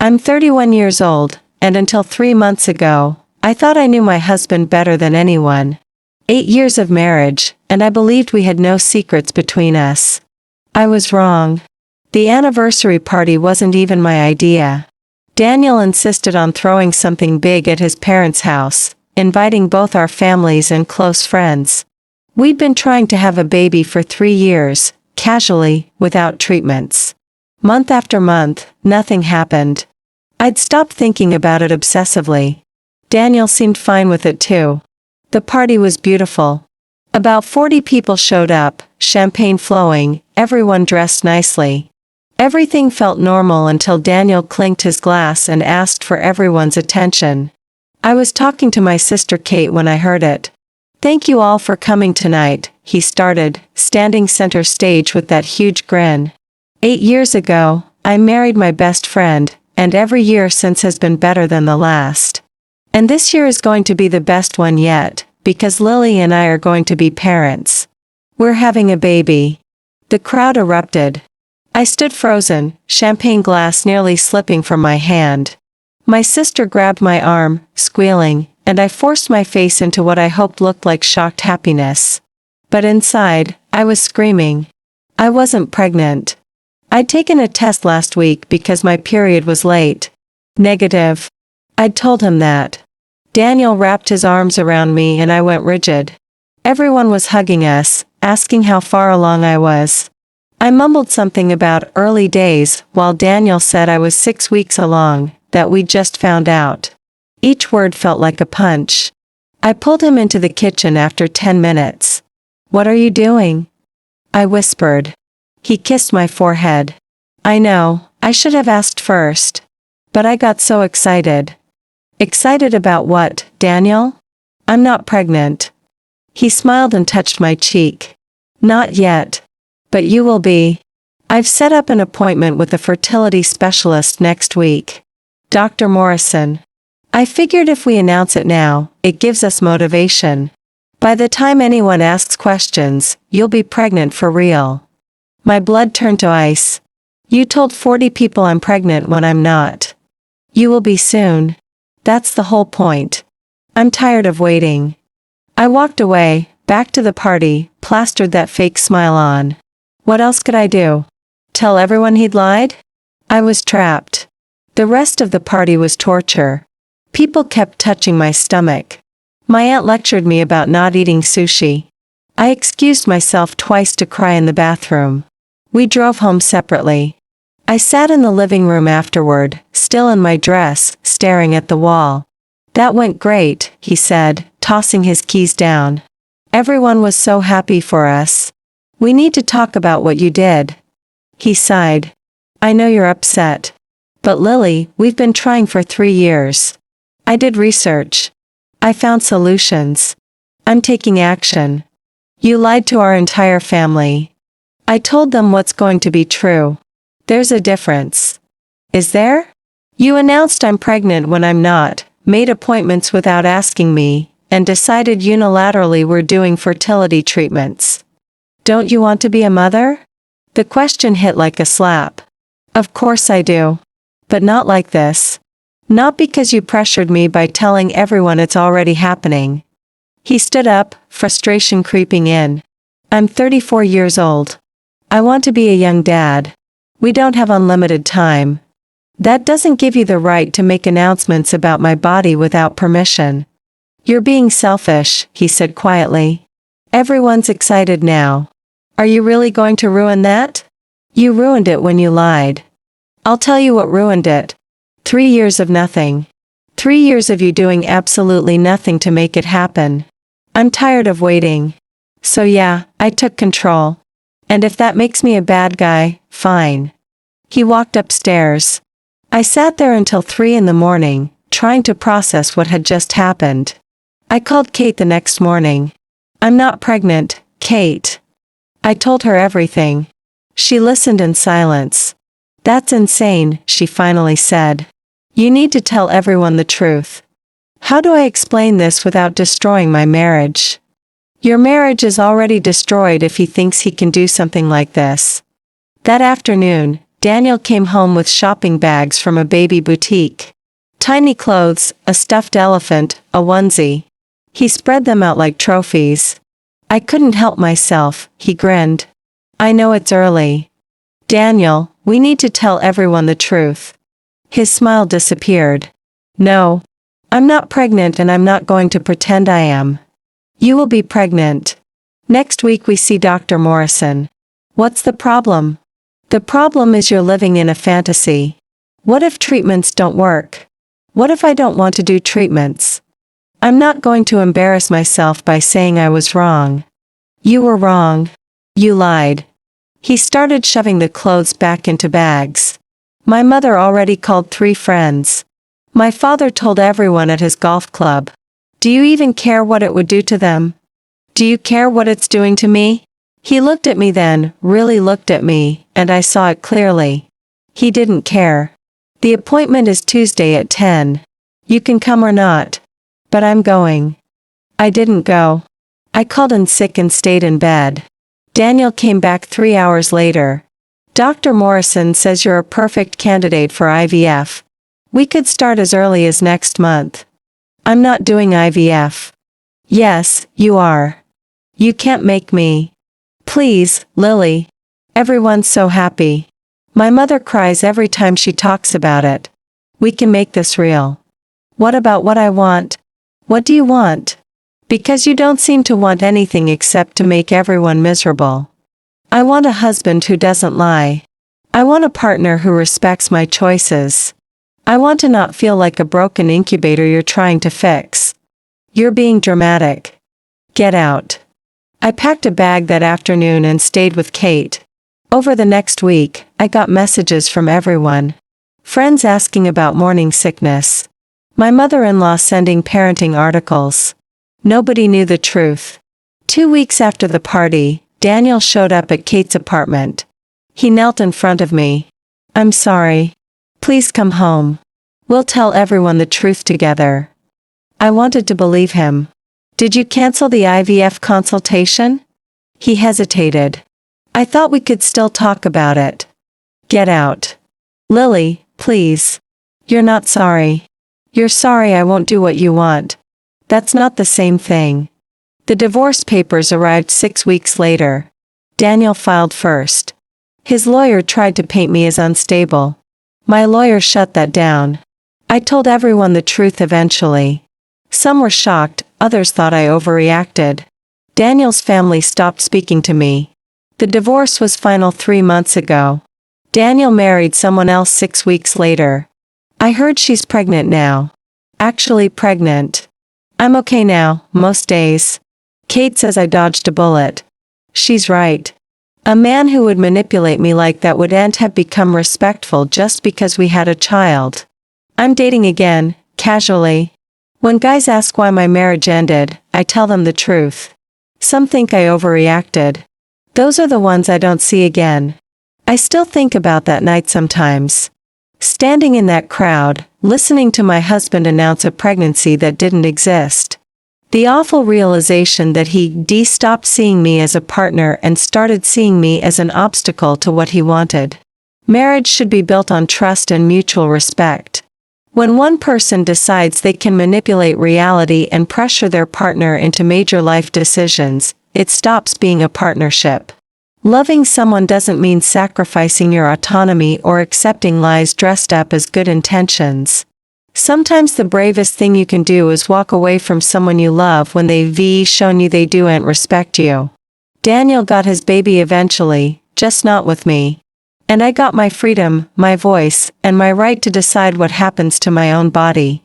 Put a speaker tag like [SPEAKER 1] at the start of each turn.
[SPEAKER 1] I'm 31 years old, and until 3 months ago, I thought I knew my husband better than anyone. 8 years of marriage, and I believed we had no secrets between us. I was wrong. The anniversary party wasn't even my idea. Daniel insisted on throwing something big at his parents' house, inviting both our families and close friends. We'd been trying to have a baby for 3 years, casually, without treatments. Month after month, nothing happened. I'd stopped thinking about it obsessively. Daniel seemed fine with it too. The party was beautiful. About 40 people showed up, champagne flowing, everyone dressed nicely. Everything felt normal until Daniel clinked his glass and asked for everyone's attention. I was talking to my sister Kate when I heard it. "Thank you all for coming tonight," he started, standing center stage with that huge grin. 8 years ago, I married my best friend, and every year since has been better than the last. And this year is going to be the best one yet, because Lily and I are going to be parents. We're having a baby. The crowd erupted. I stood frozen, champagne glass nearly slipping from my hand. My sister grabbed my arm, squealing, and I forced my face into what I hoped looked like shocked happiness. But inside, I was screaming. I wasn't pregnant. I'd taken a test last week because my period was late. Negative. I'd told him that. Daniel wrapped his arms around me and I went rigid. Everyone was hugging us, asking how far along I was. I mumbled something about early days while Daniel said I was 6 weeks along, that we'd just found out. Each word felt like a punch. I pulled him into the kitchen after 10 minutes. "What are you doing?" I whispered. He kissed my forehead. I know, I should have asked first. But I got so excited. Excited about what, Daniel? "I'm not pregnant." He smiled and touched my cheek. "Not yet. But you will be. I've set up an appointment with a fertility specialist next week. Dr. Morrison. I figured if we announce it now, it gives us motivation. By the time anyone asks questions, you'll be pregnant for real." My blood turned to ice. "You told 40 people I'm pregnant when I'm not." "You will be soon. That's the whole point. I'm tired of waiting." I walked away, back to the party, plastered that fake smile on. What else could I do? Tell everyone he'd lied? I was trapped. The rest of the party was torture. People kept touching my stomach. My aunt lectured me about not eating sushi. I excused myself twice to cry in the bathroom. We drove home separately. I sat in the living room afterward, still in my dress, staring at the wall. "That went great," he said, tossing his keys down. "Everyone was so happy for us. We need to talk about what you did." He sighed. "I know you're upset. But Lily, we've been trying for 3 years. I did research. I found solutions. I'm taking action. You lied to our entire family. I told them what's going to be true. There's a difference." "Is there?" "You announced I'm pregnant when I'm not, made appointments without asking me, and decided unilaterally we're doing fertility treatments. Don't you want to be a mother?" The question hit like a slap. "Of course I do. But not like this. Not because you pressured me by telling everyone it's already happening." He stood up, frustration creeping in. "I'm 34 years old. I want to be a young dad. We don't have unlimited time. That doesn't give you the right to make announcements about my body without permission. You're being selfish," he said quietly. "Everyone's excited now. Are you really going to ruin that? You ruined it when you lied. I'll tell you what ruined it. 3 years of nothing. 3 years of you doing absolutely nothing to make it happen. I'm tired of waiting. So yeah, I took control. And if that makes me a bad guy, fine." He walked upstairs. I sat there until 3 in the morning, trying to process what had just happened. I called Kate the next morning. "I'm not pregnant, Kate." I told her everything. She listened in silence. "That's insane," she finally said. "You need to tell everyone the truth." "How do I explain this without destroying my marriage?" "Your marriage is already destroyed if he thinks he can do something like this." That afternoon, Daniel came home with shopping bags from a baby boutique. Tiny clothes, a stuffed elephant, a onesie. He spread them out like trophies. I couldn't help myself, he grinned. I know it's early. Daniel, we need to tell everyone the truth. His smile disappeared. No. I'm not pregnant and I'm not going to pretend I am. You will be pregnant. Next week we see Dr. Morrison. What's the problem? The problem is you're living in a fantasy. What if treatments don't work? What if I don't want to do treatments? I'm not going to embarrass myself by saying I was wrong. You were wrong. You lied. He started shoving the clothes back into bags. My mother already called 3 friends. My father told everyone at his golf club. Do you even care what it would do to them? Do you care what it's doing to me? He looked at me then, really looked at me, and I saw it clearly. He didn't care. The appointment is Tuesday at 10. You can come or not. But I'm going. I didn't go. I called in sick and stayed in bed. Daniel came back 3 hours later. Dr. Morrison says you're a perfect candidate for IVF. We could start as early as next month. I'm not doing IVF. Yes, you are. You can't make me. Please, Lily. Everyone's so happy. My mother cries every time she talks about it. We can make this real. What about what I want? What do you want? Because you don't seem to want anything except to make everyone miserable. I want a husband who doesn't lie. I want a partner who respects my choices. I want to not feel like a broken incubator you're trying to fix. You're being dramatic. Get out. I packed a bag that afternoon and stayed with Kate. Over the next week, I got messages from everyone. Friends asking about morning sickness. My mother-in-law sending parenting articles. Nobody knew the truth. 2 weeks after the party, Daniel showed up at Kate's apartment. He knelt in front of me. I'm sorry. Please come home. We'll tell everyone the truth together. I wanted to believe him. Did you cancel the IVF consultation? He hesitated. I thought we could still talk about it. Get out. Lily, please. You're not sorry. You're sorry I won't do what you want. That's not the same thing. The divorce papers arrived 6 weeks later. Daniel filed first. His lawyer tried to paint me as unstable. My lawyer shut that down. I told everyone the truth eventually. Some were shocked, others thought I overreacted. Daniel's family stopped speaking to me. The divorce was final 3 months ago. Daniel married someone else 6 weeks later. I heard she's pregnant now. Actually pregnant. I'm okay now, most days. Kate says I dodged a bullet. She's right. A man who would manipulate me like that wouldn't have become respectful just because we had a child. I'm dating again, casually. When guys ask why my marriage ended, I tell them the truth. Some think I overreacted. Those are the ones I don't see again. I still think about that night sometimes. Standing in that crowd, listening to my husband announce a pregnancy that didn't exist. The awful realization that he stopped seeing me as a partner and started seeing me as an obstacle to what he wanted. Marriage should be built on trust and mutual respect. When one person decides they can manipulate reality and pressure their partner into major life decisions, it stops being a partnership. Loving someone doesn't mean sacrificing your autonomy or accepting lies dressed up as good intentions. Sometimes the bravest thing you can do is walk away from someone you love when they've shown you they don't respect you. Daniel got his baby eventually, just not with me. And I got my freedom, my voice, and my right to decide what happens to my own body.